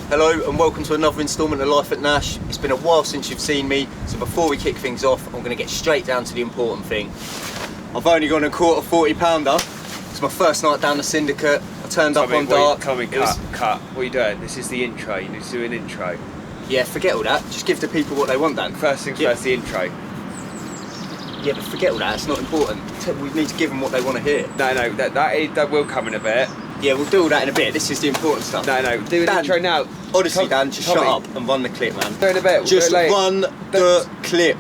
Hello and welcome to another instalment of Life at Nash. It's been a while since you've seen me, so before we kick things off, I'm going to get straight down to the important thing. I've only gone and caught a 40-pounder. It's my first night down the syndicate. I turned up on dark. Cut. What are you doing? This is the intro. You need to do an intro. Yeah, forget all that. Just give the people what they want, Dan. First things first, the intro. Yeah, but forget all that. It's not important. We need to give them what they want to hear. No, that will come in a bit. Yeah, we'll do all that in a bit. This is the important stuff. No, do an intro now. Honestly, Dan, just shut up and run the clip, man. Do it in a bit. Just run the clip.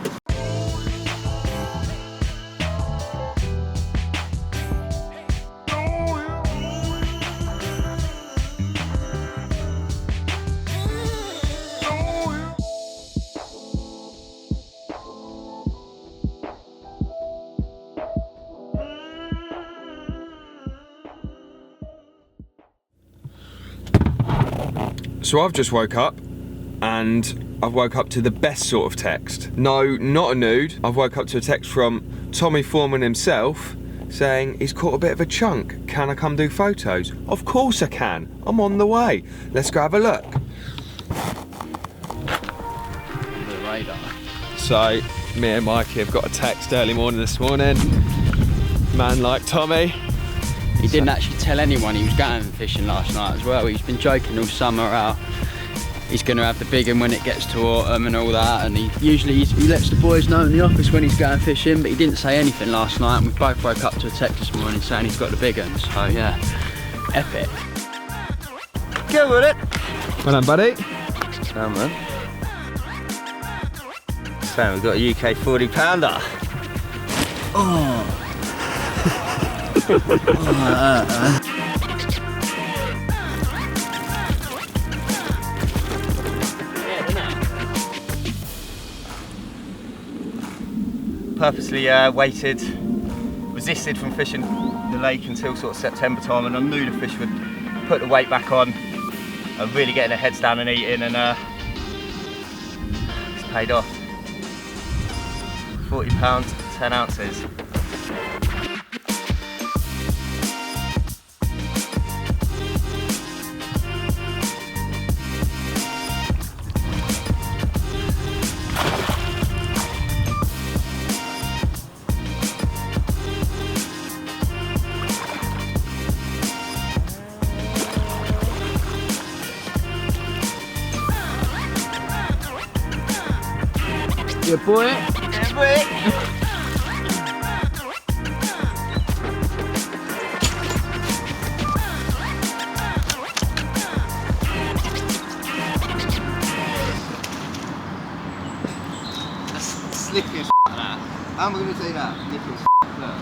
So I've just woke up and I've woke up to the best sort of text. No, not a nude. I've woke up to a text from Tommy Forman himself saying he's caught a bit of a chunk. Can I come do photos? Of course I can. I'm on the way. Let's go have a look. The radar. So me and Mikey have got a text early morning this morning. Man like Tommy. He didn't actually tell anyone he was going fishing last night as well. He's been joking all summer out. He's going to have the big one when it gets to autumn and all that. And he lets the boys know in the office when he's going fishing, but he didn't say anything last night. And we both woke up to a text this morning saying he's got the big one. So yeah, epic. Go with it. Well done, buddy. Down, man. So we've got a UK 40-pounder. Oh. Purposely waited, resisted from fishing the lake until sort of September time, and I knew the fish would put the weight back on and really getting their heads down and eating, and it's paid off. 40 pounds, 10 ounces. Good boy. Yeah, boy. That's slippy as that. How am I going to say that? Slippy as look.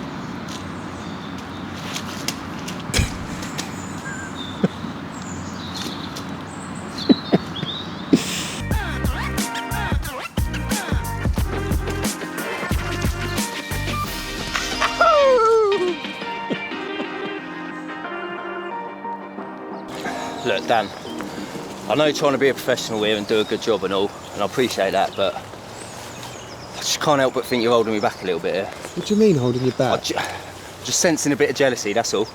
Look, Dan, I know you're trying to be a professional here and do a good job and all, and I appreciate that, but I just can't help but think you're holding me back a little bit here. What do you mean holding you back? Just sensing a bit of jealousy, that's all.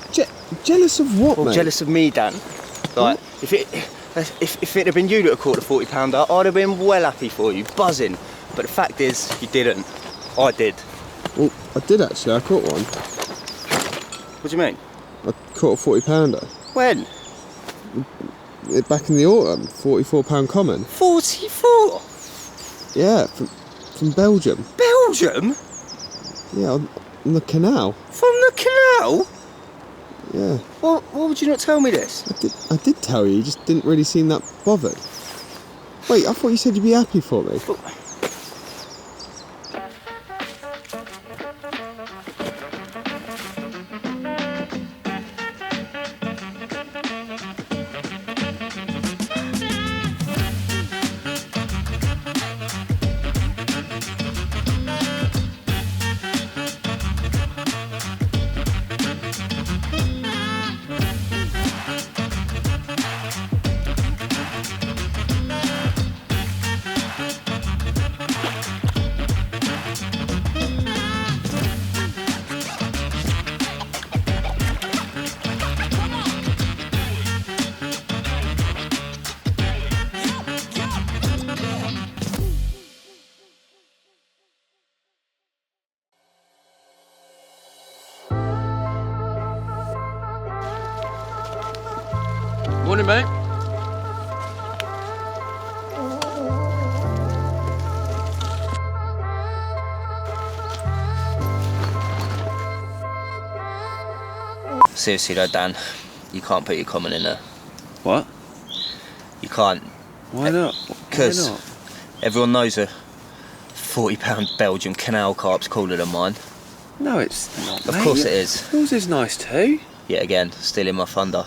Jealous of what, Well, mate? jealous of me, Dan. Like, if it had been you that had caught a 40-pounder, I'd have been well happy for you, buzzing. But the fact is, you didn't. I did. Well, I did actually, I caught one. What do you mean? I caught a 40-pounder. When? Back in the autumn, 44-pound common. 44? Yeah, from Belgium. Belgium? Yeah, on the canal. From the canal? Yeah. Why would you not tell me this? I did tell you just didn't really seem that bothered. Wait, I thought you said you'd be happy for me. Morning, mate. Seriously though, Dan, you can't put your comment in there. What? You can't. Why not? Because everyone knows a £40 Belgian canal carp's cooler than mine. No, it's not. Of course it is. Yours is nice too. Yet again, stealing my thunder.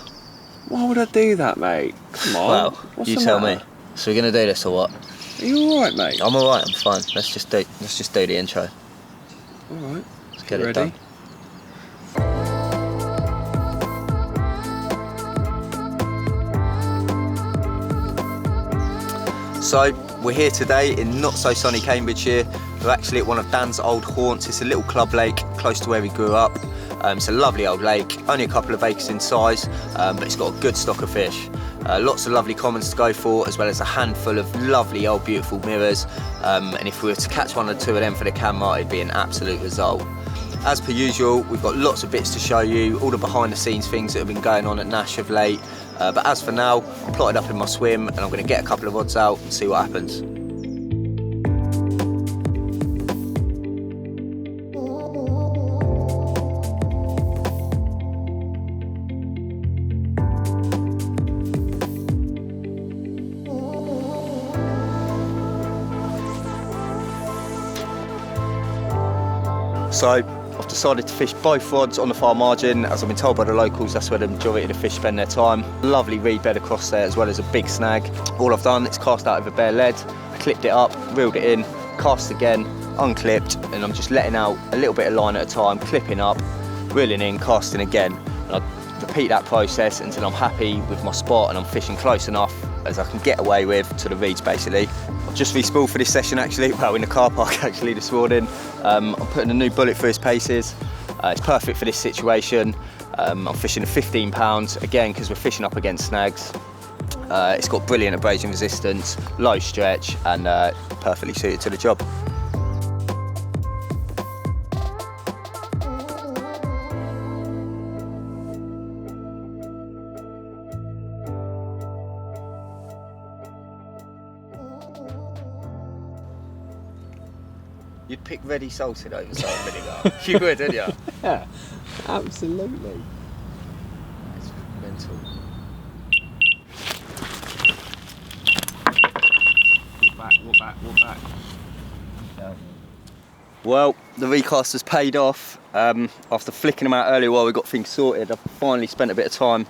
Why would I do that, mate? Come on. Well, What's you the tell matter? me. So we're gonna do this or what? Are you all right, mate? I'm alright, I'm fine. Let's just do the intro. All right. Let's get it Ready? done. So, we're here today in not so sunny Cambridgeshire. We're actually at one of Dan's old haunts. It's a little club lake close to where we grew up. It's a lovely old lake, only a couple of acres in size, but it's got a good stock of fish. Lots of lovely commons to go for, as well as a handful of lovely old beautiful mirrors. And if we were to catch one or two of them for the camera, it'd be an absolute result. As per usual, we've got lots of bits to show you, all the behind the scenes things that have been going on at Nash of late. But as for now, I'm plotted up in my swim and I'm going to get a couple of odds out and see what happens. So I've decided to fish both rods on the far margin. As I've been told by the locals, that's where the majority of the fish spend their time. Lovely reed bed across there, as well as a big snag. All I've done is cast out of a bare lead, clipped it up, reeled it in, cast again, unclipped, and I'm just letting out a little bit of line at a time, clipping up, reeling in, casting again. And I repeat that process until I'm happy with my spot and I'm fishing close enough as I can get away with to the reeds basically. I've just re-spooled for this session actually, well in the car park actually this morning. I'm putting a new bullet through its paces. It's perfect for this situation. I'm fishing a 15 pounds, again because we're fishing up against snags. It's got brilliant abrasion resistance, low stretch and perfectly suited to the job. You'd pick ready salted over salt vinegar. You would, didn't you? Yeah, absolutely. It's mental. Walk back. Yeah. Well, the recast has paid off. After flicking them out earlier while we got things sorted, I've finally spent a bit of time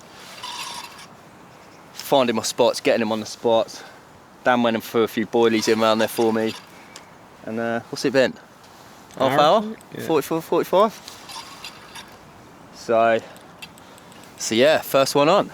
finding my spots, getting them on the spots. Dan went and threw a few boilies in around there for me. And what's it been? Half hour? Yeah. 44, 45? So yeah, first one on.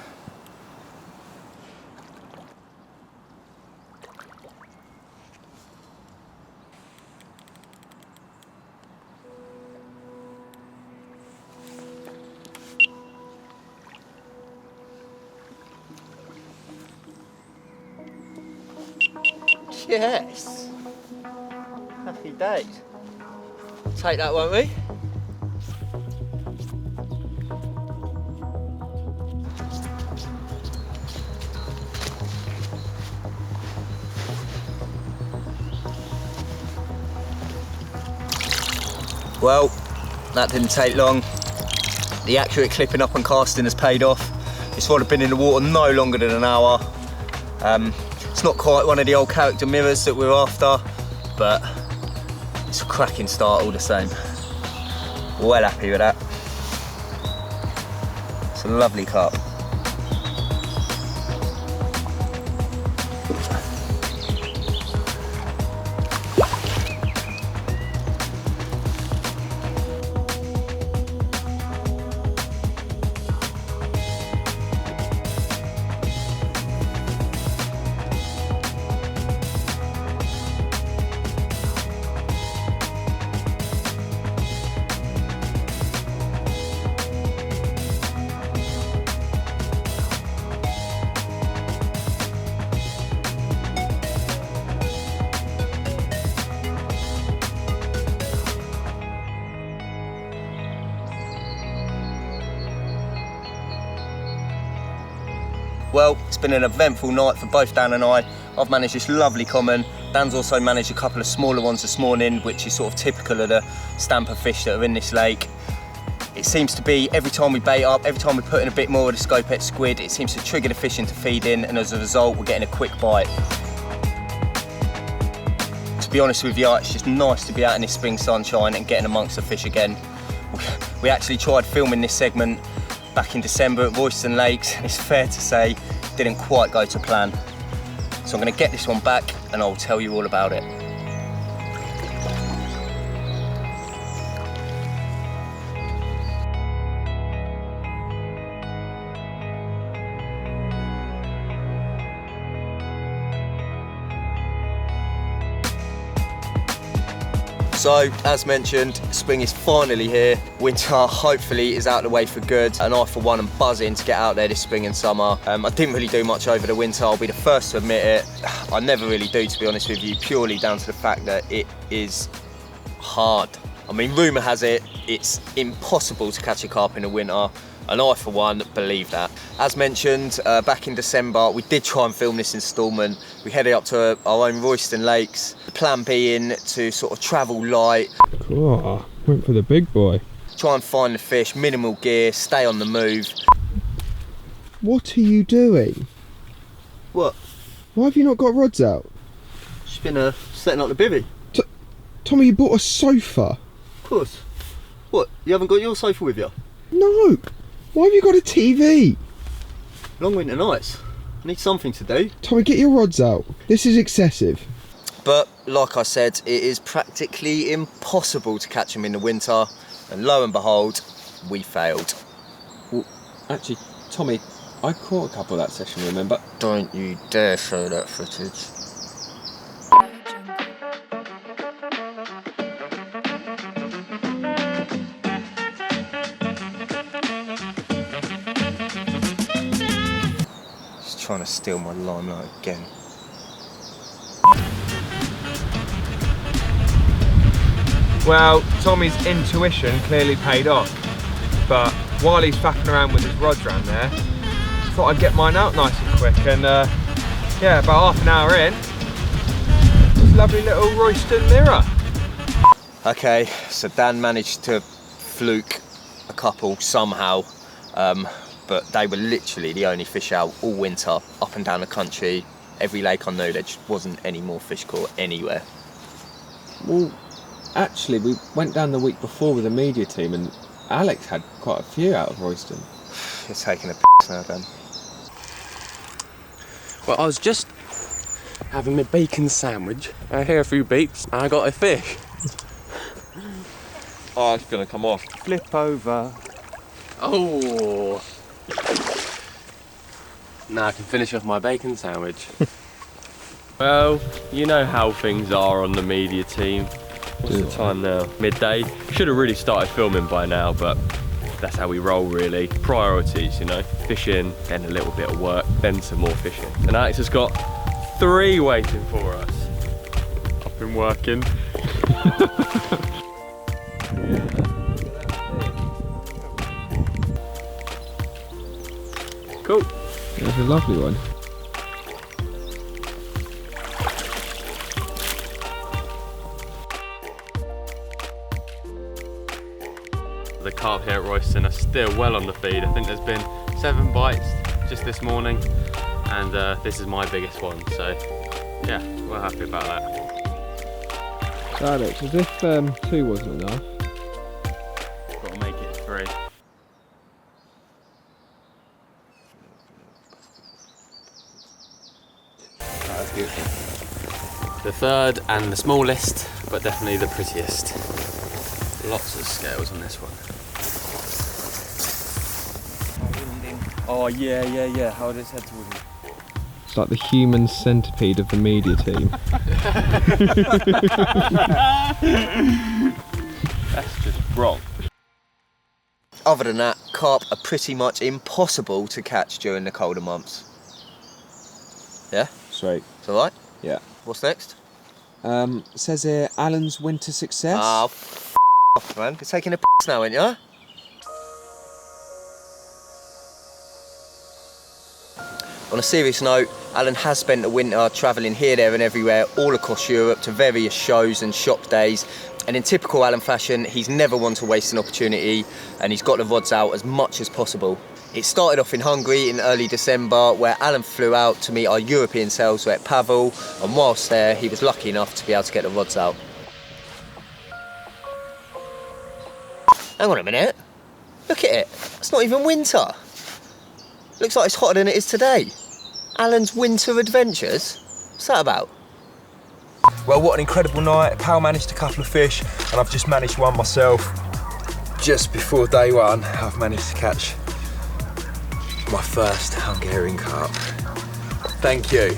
Yes. Happy days. Take that, won't we? Well, that didn't take long. The accurate clipping up and casting has paid off. This one had been in the water no longer than an hour. It's not quite one of the old character mirrors that we're after, but it's a cracking start all the same. Well happy with that. It's a lovely carp. Well, it's been an eventful night for both Dan and I. I've managed this lovely common. Dan's also managed a couple of smaller ones this morning, which is sort of typical of the stamp of fish that are in this lake. It seems to be every time we bait up, every time we put in a bit more of the scopette squid, it seems to trigger the fish into feeding, and as a result, we're getting a quick bite. To be honest with you, it's just nice to be out in this spring sunshine and getting amongst the fish again. We actually tried filming this segment back in December at Royston Lakes, and it's fair to say, it didn't quite go to plan. So I'm going to get this one back and I'll tell you all about it. So, as mentioned, spring is finally here. Winter, hopefully, is out of the way for good. And I, for one, am buzzing to get out there this spring and summer. I didn't really do much over the winter, I'll be the first to admit it. I never really do, to be honest with you, purely down to the fact that it is hard. I mean, rumour has it, it's impossible to catch a carp in the winter. And I, for one, believe that. As mentioned, back in December, we did try and film this instalment. We headed up to our own Royston Lakes. The plan being to sort of travel light. Oh, went for the big boy. Try and find the fish, minimal gear, stay on the move. What are you doing? What? Why have you not got rods out? Just been setting up the bivvy. Tommy, you bought a sofa. Of course. What, you haven't got your sofa with you? No. Why have you got a TV? Long winter nights. I need something to do. Tommy, get your rods out. This is excessive. But like I said, it is practically impossible to catch them in the winter. And lo and behold, we failed. Well, actually, Tommy, I caught a couple that session, remember? Don't you dare show that footage. Trying to steal my limelight again. Well, Tommy's intuition clearly paid off, but while he's faffing around with his rods around there, I thought I'd get mine out nice and quick, and yeah, about half an hour in, this lovely little Royston mirror. Okay, so Dan managed to fluke a couple somehow, but they were literally the only fish out all winter, up and down the country. Every lake I knew, there just wasn't any more fish caught anywhere. Well, actually, we went down the week before with the media team, and Alex had quite a few out of Royston. You're taking a piss now, Dan. Well, I was just having my bacon sandwich. I hear a few beeps, and I got a fish. Oh, it's gonna come off. Flip over. Oh. Now I can finish off my bacon sandwich. Well, you know how things are on the media team. What's the time now? Midday. Should have really started filming by now, but that's how we roll, really. Priorities, you know. Fishing, then a little bit of work, then some more fishing. And Alex has got 3 waiting for us. I've been working. Cool. That's a lovely one. The carp here at Royston are still well on the feed. I think there's been 7 bites just this morning, and this is my biggest one, so yeah, we're happy about that. So Alex, as if 2 wasn't enough. Got to make it 3. That's beautiful. The 3rd and the smallest, but definitely the prettiest. Lots of scales on this one. Oh yeah. Hold his head towards me. It's like the human centipede of the media team. That's just wrong. Other than that, carp are pretty much impossible to catch during the colder months. Yeah? Sweet. It's alright? Yeah. What's next? Says here, Alan's winter success. Oh, off, man. You're taking a piss now, ain't you? On a serious note, Alan has spent the winter travelling here, there and everywhere all across Europe to various shows and shop days, and in typical Alan fashion, he's never one to waste an opportunity, and he's got the rods out as much as possible. It started off in Hungary in early December, where Alan flew out to meet our European sales rep Pavel, and whilst there he was lucky enough to be able to get the rods out. Hang on a minute, look at it, it's not even winter. Looks like it's hotter than it is today. Alan's winter adventures? What's that about? Well, what an incredible night. Pal managed a couple of fish, and I've just managed one myself. Just before day one, I've managed to catch my first Hungarian carp. Thank you.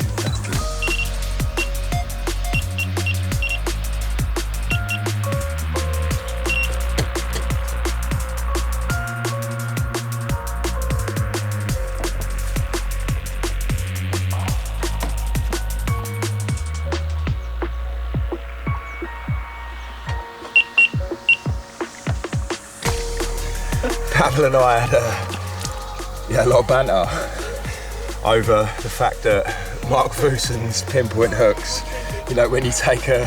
Pavel and I had a lot of banter over the fact that Mark Voosen's pinpoint hooks, you know, when you take a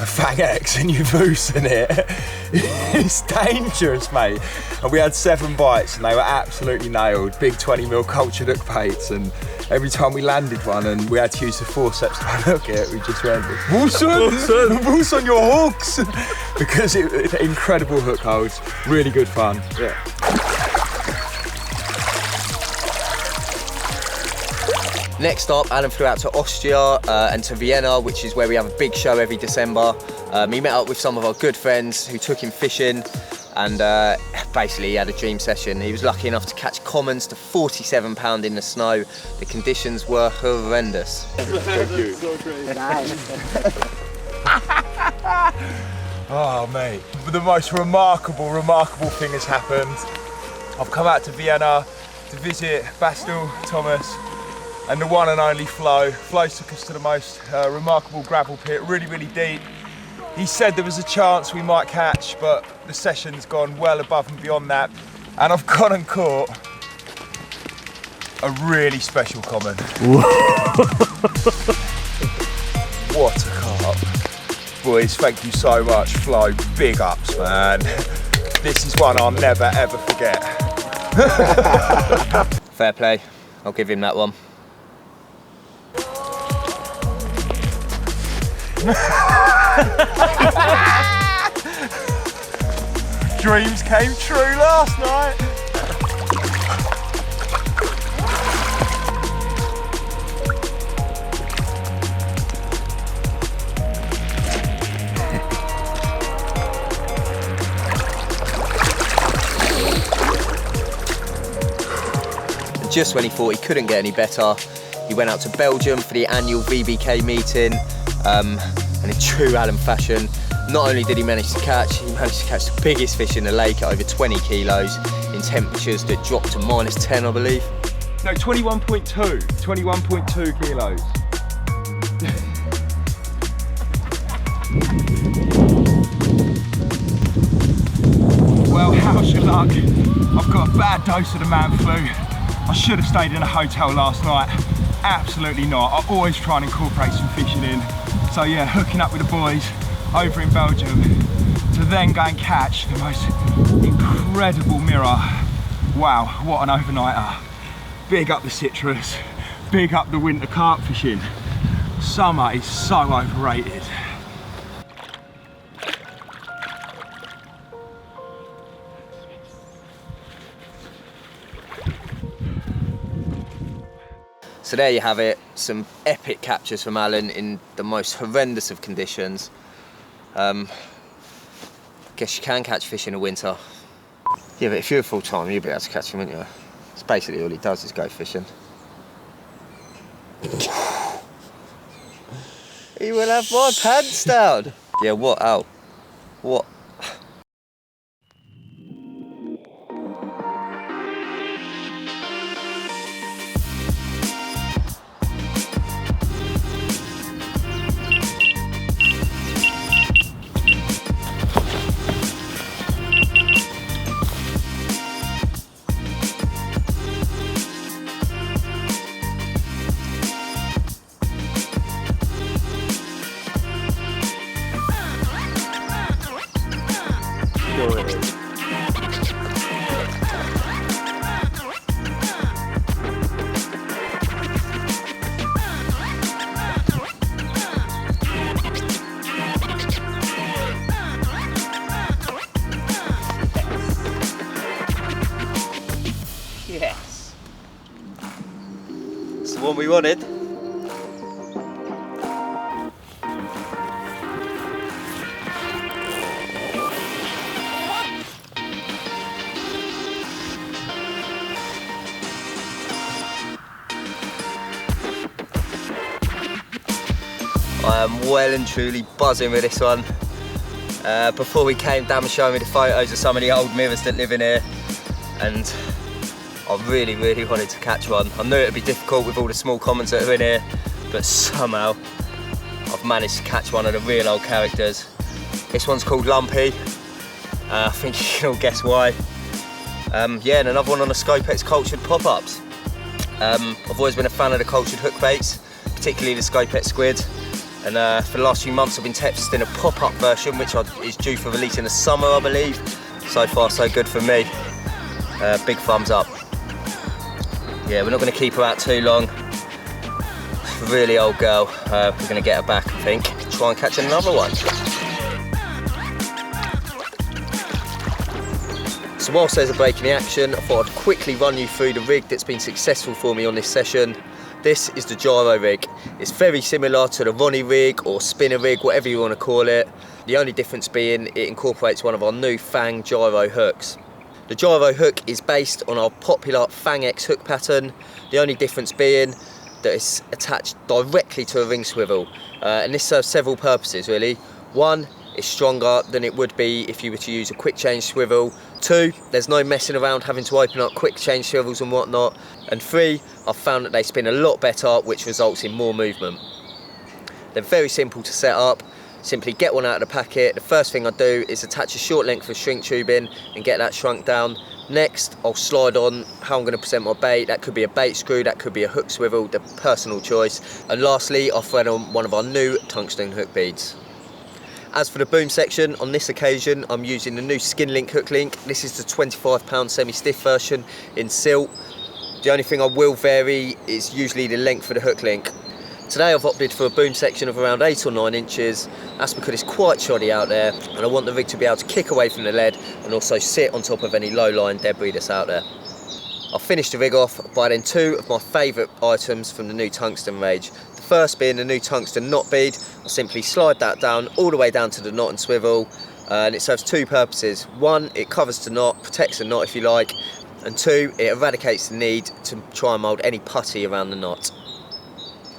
Fang X and you Voosen it, it's dangerous, mate. And we had 7 bites and they were absolutely nailed. Big 20mm cultured hook baits, and every time we landed one and we had to use the forceps to unhook it, we just went, Voosen your hooks! Because incredible hook holds, really good fun. Yeah. Next up, Alan flew out to Austria and to Vienna, which is where we have a big show every December. He met up with some of our good friends who took him fishing, and basically he had a dream session. He was lucky enough to catch commons to 47 pound in the snow. The conditions were horrendous. Thank you. Oh, mate. The most remarkable thing has happened. I've come out to Vienna to visit Bastel, Thomas, and the one and only Flo. Flo took us to the most remarkable gravel pit, really deep. He said there was a chance we might catch, but the session's gone well above and beyond that. And I've gone and caught a really special common. What a carp. Boys, thank you so much, Flo. Big ups, man. This is one I'll never ever forget. Fair play, I'll give him that one. Dreams came true last night. Just when he thought he couldn't get any better, he went out to Belgium for the annual VBK meeting, and in true Alan fashion, not only did he manage to catch, he managed to catch the biggest fish in the lake at over 20 kilos in temperatures that dropped to -10, I believe. No, 21.2 kilos. Well, how's your luck? I've got a bad dose of the man flu. I should have stayed in a hotel last night. Absolutely not. I always try and incorporate some fishing in. So yeah, hooking up with the boys over in Belgium to then go and catch the most incredible mirror. Wow, what an overnighter. Big up the citrus, big up the winter carp fishing. Summer is so overrated. So there you have it, some epic captures from Alan in the most horrendous of conditions. Guess you can catch fish in the winter. Yeah, but if you're full time, you'll be able to catch them, won't you? It's basically all he does is go fishing. He will have my pants down. Yeah, what out? What? Yes. It's the one we wanted. I am well and truly buzzing with this one. Before we came, Dan was showing me the photos of some of the old mirrors that live in here, and I really wanted to catch one. I knew it would be difficult with all the small commons that are in here, but somehow I've managed to catch one of the real old characters. This one's called Lumpy. I think you can all guess why. Yeah, and another one on the Scopex cultured pop-ups. I've always been a fan of the cultured hook baits, particularly the Scopex squid. And for the last few months I've been testing a pop-up version which is due for release in the summer, I believe. So far so good for me. Big thumbs up. Yeah, we're not going to keep her out too long. Really old girl. We're going to get her back, I think. Try and catch another one. So whilst there's a break in the action, I thought I'd quickly run you through the rig that's been successful for me on this session. This is the gyro rig. It's very similar to the Ronnie rig or spinner rig, whatever you want to call it. The only difference being it incorporates one of our new Fang gyro hooks. The gyro hook is based on our popular Fang X hook pattern. The only difference being that it's attached directly to a ring swivel. And this serves several purposes really. One, it's stronger than it would be if you were to use a quick change swivel. Two, there's no messing around having to open up quick change swivels and whatnot. And three, I've found that they spin a lot better, which results in more movement. They're very simple to set up. Simply get one out of the packet. The first thing I do is attach a short length of shrink tubing and get that shrunk down. Next, I'll slide on how I'm going to present my bait. That could be a bait screw, that could be a hook swivel, the personal choice. And lastly, I'll thread on one of our new tungsten hook beads. As for the boom section, on this occasion I'm using the new Skin Link hook link. This is the 25 pound semi-stiff version in silt. The only thing I will vary is usually the length of the hook link. Today I've opted for a boom section of around 8 or 9 inches. That's because it's quite shoddy out there and I want the rig to be able to kick away from the lead and also sit on top of any low-lying debris that's out there. I'll finish the rig off by then two of my favourite items from the new tungsten range. The first being the new tungsten knot bead. I'll simply slide that down all the way down to the knot and swivel, and it serves two purposes. One, it covers the knot, protects the knot if you like, and two, it eradicates the need to try and mould any putty around the knot.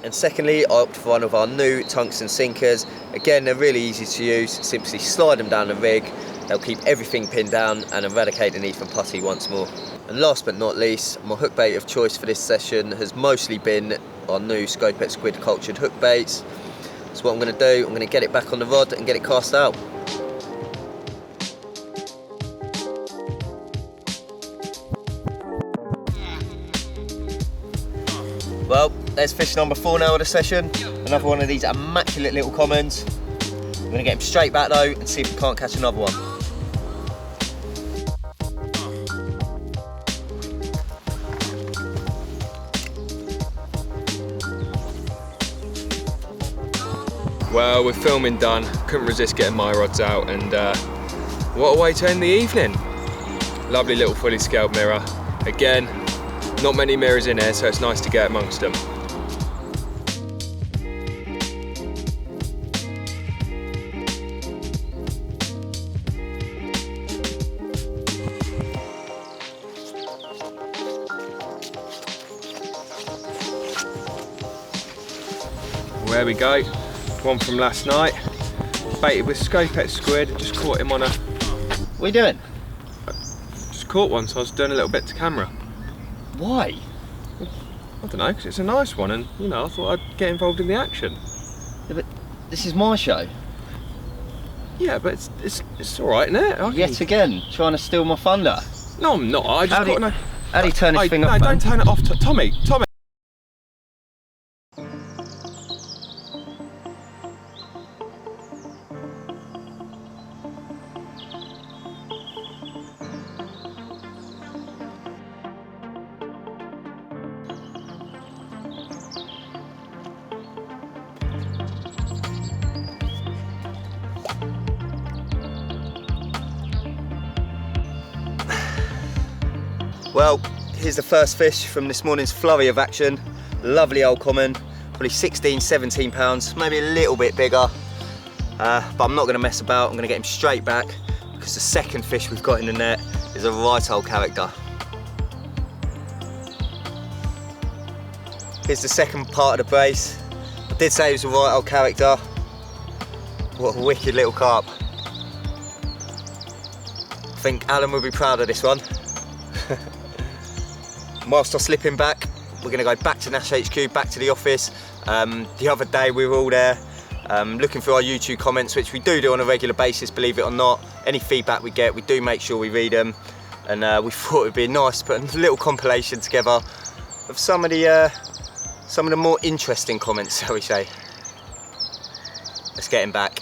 And secondly, I opted for one of our new tungsten sinkers. Again, they're really easy to use. Simply slide them down the rig. They'll keep everything pinned down and eradicate the need for putty once more. And last but not least, my hook bait of choice for this session has mostly been our new Scopex squid cultured hook baits. So what I'm going to do, I'm going to get it back on the rod and get it cast out. Well, there's fish number 4 now of the session. Another one of these immaculate little commons. I'm going to get him straight back though and see if we can't catch another one. Well, with filming done, couldn't resist getting my rods out, and what a way to end the evening. Lovely little fully scaled mirror. Again, not many mirrors in here, so it's nice to get amongst them. There we go. One from last night, baited with Scopex squid, just caught him on a... What are you doing? Just caught one, so I was doing a little bit to camera. Why? I don't know, because it's a nice one and, you know, I thought I'd get involved in the action. Yeah, but this is my show. Yeah, but it's alright, isn't it? Yet again, trying to steal my thunder. No, I'm not, I just got no... How do you turn this thing no, off? No, don't turn it off, Tommy! Well, here's the first fish from this morning's flurry of action. Lovely old common, probably 16, 17 pounds, maybe a little bit bigger. But I'm not gonna mess about, I'm gonna get him straight back because the second fish we've got in the net is a right old character. Here's the second part of the brace. I did say he was a right old character. What a wicked little carp. I think Alan will be proud of this one. Whilst I slip him back, we're gonna go back to Nash HQ, back to the office. The other day we were all there looking through our YouTube comments, which we do on a regular basis, believe it or not. Any feedback we get, we do make sure we read them. And we thought it'd be nice to put a little compilation together of some of the more interesting comments, shall we say. Let's get him back.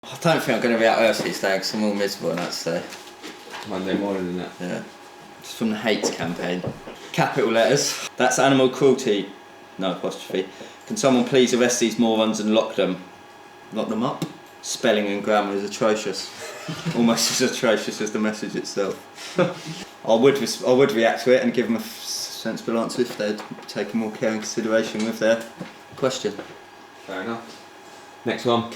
I don't think I'm going to be out early today because I'm all miserable and that today. Monday morning and that. Yeah. It's from the Hates campaign. Capital letters. That's animal cruelty. No apostrophe. Can someone please arrest these morons and lock them? Lock them up? Spelling and grammar is atrocious. Almost as atrocious as the message itself. I would react to it and give them a sensible answer if they'd taken more care and consideration with their question. Fair enough. Next one.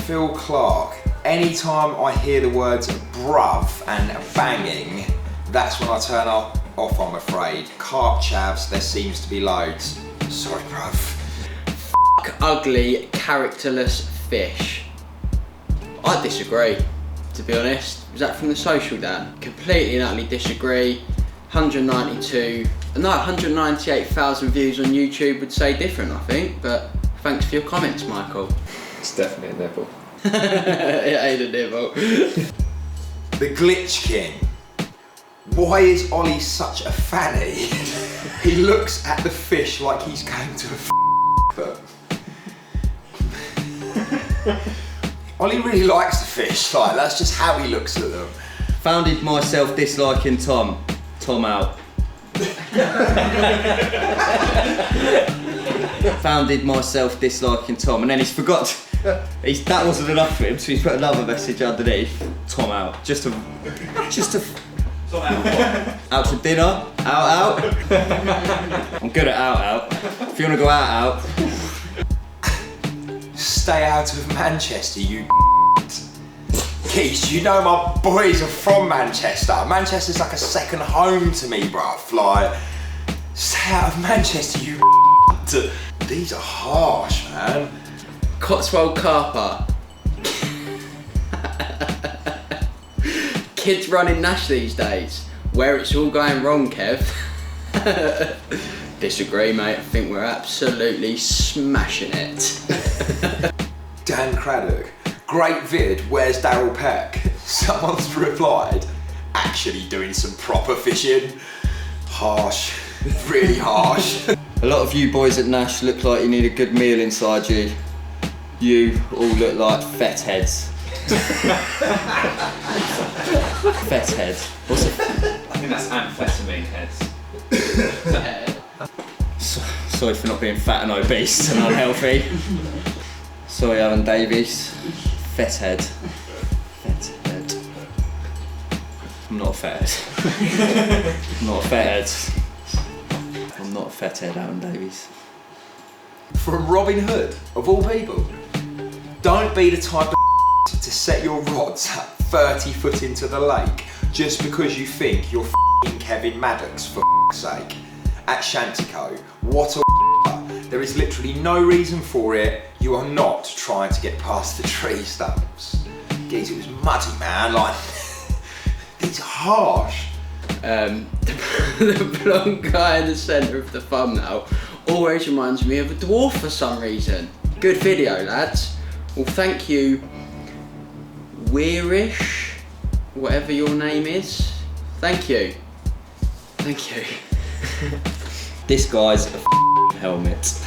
Phil Clark. Anytime I hear the words bruv and banging, that's when I turn off, I'm afraid. Carp chavs, there seems to be loads. Sorry, bruv. Ugly, characterless fish. I disagree, to be honest. Was that from the social, Dan? Completely and utterly disagree. 198,000 views on YouTube would say different, I think, but thanks for your comments, Michael. It's definitely a nibble. It ain't a nibble. The Glitch King. Why is Ollie such a fanny? He looks at the fish like he's going to them. Ollie really likes the fish, like that's just how he looks at them. Founded myself disliking Tom. Tom out. Founded myself disliking Tom, and then he's forgot. That wasn't enough for him, so he's put another message underneath. Tom out. Just to. Tom out. Out to dinner. Out. I'm good at out. If you want to go out. Stay out of Manchester, you Keith, you know my boys are from Manchester. Manchester's like a second home to me, bruv. Like, stay out of Manchester, you These are harsh, man. Cotswold Carper. Kids running Nash these days. Where it's all going wrong, Kev. Disagree, mate. I think we're absolutely smashing it. Dan Craddock. Great vid, where's Daryl Peck? Someone's replied, actually doing some proper fishing. Harsh. Really harsh. A lot of you boys at Nash look like you need a good meal inside you. You all look like fat heads. Fat heads. What's it? I think that's amphetamine heads. Sorry for not being fat and obese and unhealthy. Sorry, Alan Davies. Fat head. Fat head. I'm not a fat head. I'm not a fat head. I'm not a fat head, Alan Davies. From Robin Hood, of all people. Don't be the type of to set your rods at 30 foot into the lake just because you think you're f***ing Kevin Maddox, for f***'s sake. At Shantico, what a there is literally no reason for it. You are not trying to get past the tree stumps. Geez, it was muddy, man, like, these are harsh. The blonde guy in the centre of the thumbnail always reminds me of a dwarf for some reason. Good video, lads. Well, thank you, Weirish, whatever your name is. Thank you. Thank you. This guy's a helmet.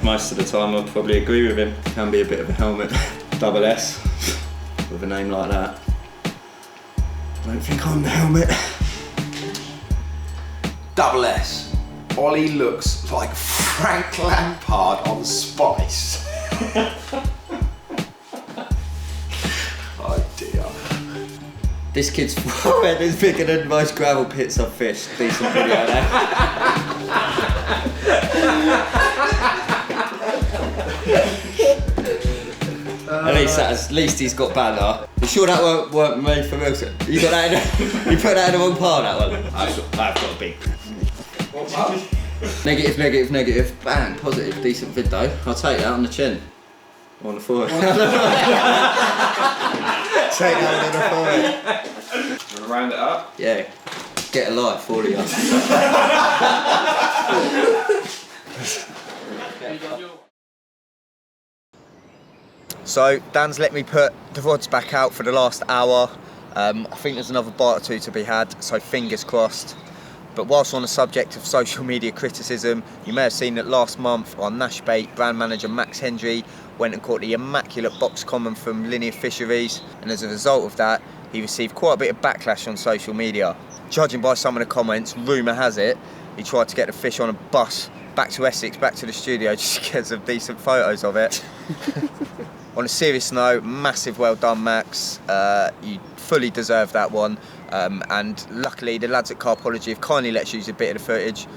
Most of the time I'd probably agree with him. Can be a bit of a helmet. Double S, with a name like that. I don't think I'm the helmet. Double S, Ollie looks like Frank Lampard on Spice. Oh dear. This kid's forehead is bigger than most gravel pits I've fished. Decent video there. At least he's got banner. You sure that weren't made for Wilson? You got that you put that in the wrong pile, that one? I've got a big. Negative, negative, negative. Bang, positive, decent vid though. I'll take that on the chin. On the forehead. Take that on the forehead. You want to round it up? Yeah. Get a life, all of you. So Dan's let me put the rods back out for the last hour. I think there's another bite or two to be had, so fingers crossed. But whilst on the subject of social media criticism, you may have seen that last month our Nash Bait brand manager Max Hendry went and caught the immaculate box common from Linear Fisheries, and as a result of that he received quite a bit of backlash on social media. Judging by some of the comments, rumour has it he tried to get the fish on a bus back to Essex, back to the studio just to get some decent photos of it. On a serious note, massive well done, Max. You fully deserve that one. And luckily, the lads at Carpology have kindly let us use a bit of the footage.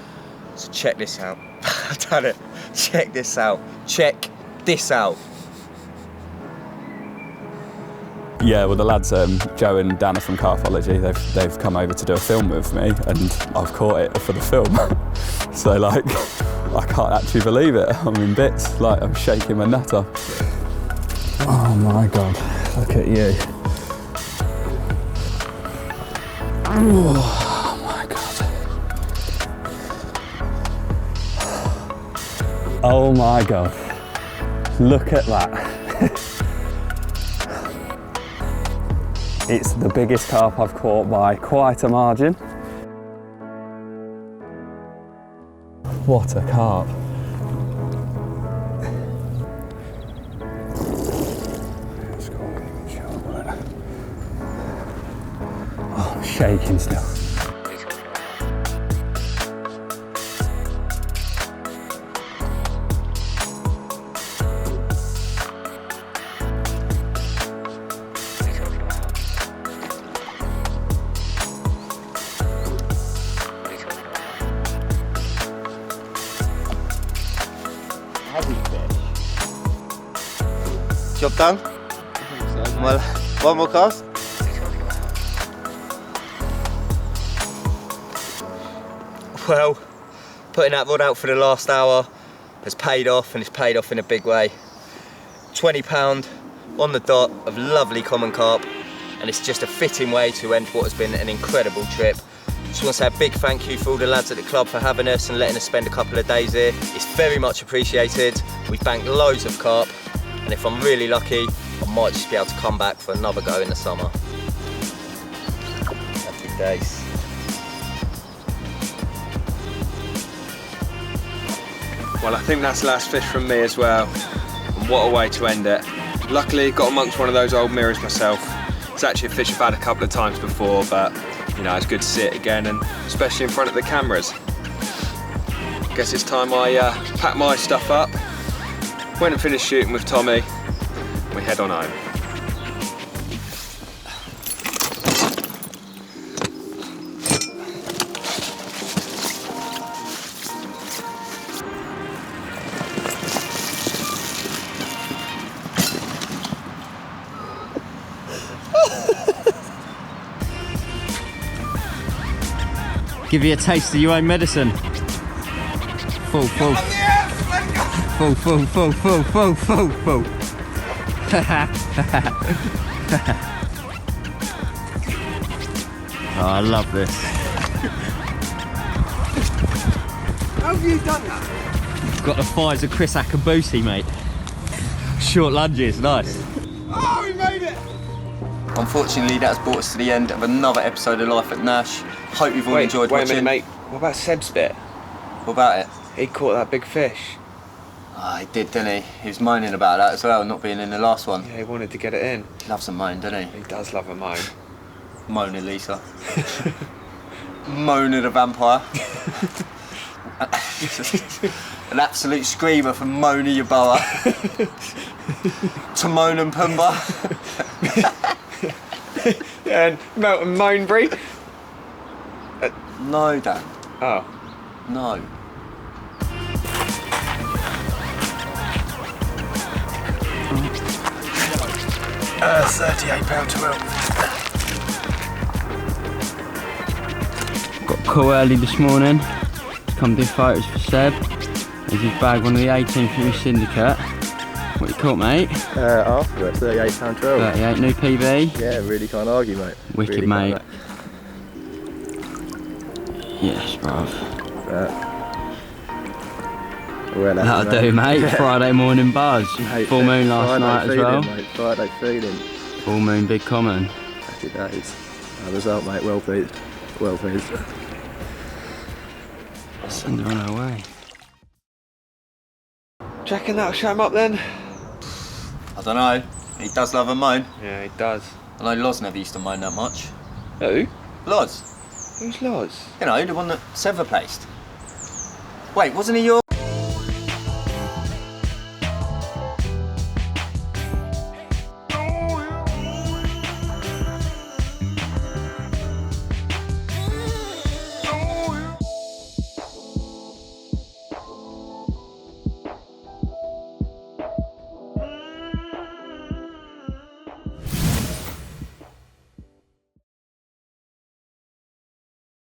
So check this out. I've done it. Check this out. Check this out. Yeah, well the lads, Joe and Dana from Carpology, they've come over to do a film with me, and I've caught it for the film. So like, I can't actually believe it. I'm in bits. Like, I'm shaking my nut off. Oh my God, look at you. Oh my God. Oh my God, look at that. It's the biggest carp I've caught by quite a margin. What a carp. Oh, I'm shaking still. Job done? Well, one more cast. Well, putting that rod out for the last hour has paid off, and it's paid off in a big way. £20 on the dot of lovely common carp, and it's just a fitting way to end what has been an incredible trip. Just want to say a big thank you for all the lads at the club for having us and letting us spend a couple of days here. It's very much appreciated. We've banked loads of carp, and if I'm really lucky, I might just be able to come back for another go in the summer. Happy days. Well, I think that's the last fish from me as well. And what a way to end it. Luckily, got amongst one of those old mirrors myself. It's actually a fish I've had a couple of times before, but you know, it's good to see it again, and especially in front of the cameras. Guess it's time I pack my stuff up. Went and finished shooting with Tommy. We head on home. Give you a taste of your own medicine. Full. Full. Oh, I love this. How have you done that? Got the thighs of Chris Akabusi, mate. Short lunges, nice. Oh, we made it! Unfortunately, that's brought us to the end of another episode of Life at Nash. Hope you've all enjoyed wait watching. a minute, mate. What about Seb's bit? What about it? He caught that big fish. Ah, he did, didn't he? He was moaning about that as well, not being in the last one. Yeah, he wanted to get it in. Loves a moan, doesn't he? He does love a moan. Mona Lisa. Mona the vampire. An absolute screamer from Mona Yeboah. Timon and Pumbaa. And Melton Monebury. No, Dan. Oh. No. £38.12. Got a call early this morning to come do photos for Seb. He's his bag, one of the 18 from his syndicate. What you caught, mate? After it, £38.12. 38, new PB. Yeah, really can't argue, mate. Wicked, really mate. Yes, bruv. Well, That'll do, mate. Friday morning buzz. Mate, Full moon last Friday night as feeling, well. Mate. Friday feeling. Full moon, big common. Happy days. That result, mate. Well pleased. Well pleased. Send her on her way. Do you reckon that'll show him up then? I don't know. He does love a moan. Yeah, he does. I know Loz never used to moan that much. Who? Loz. Who's Loz? You know, the one that Sever placed. Wait, wasn't he your...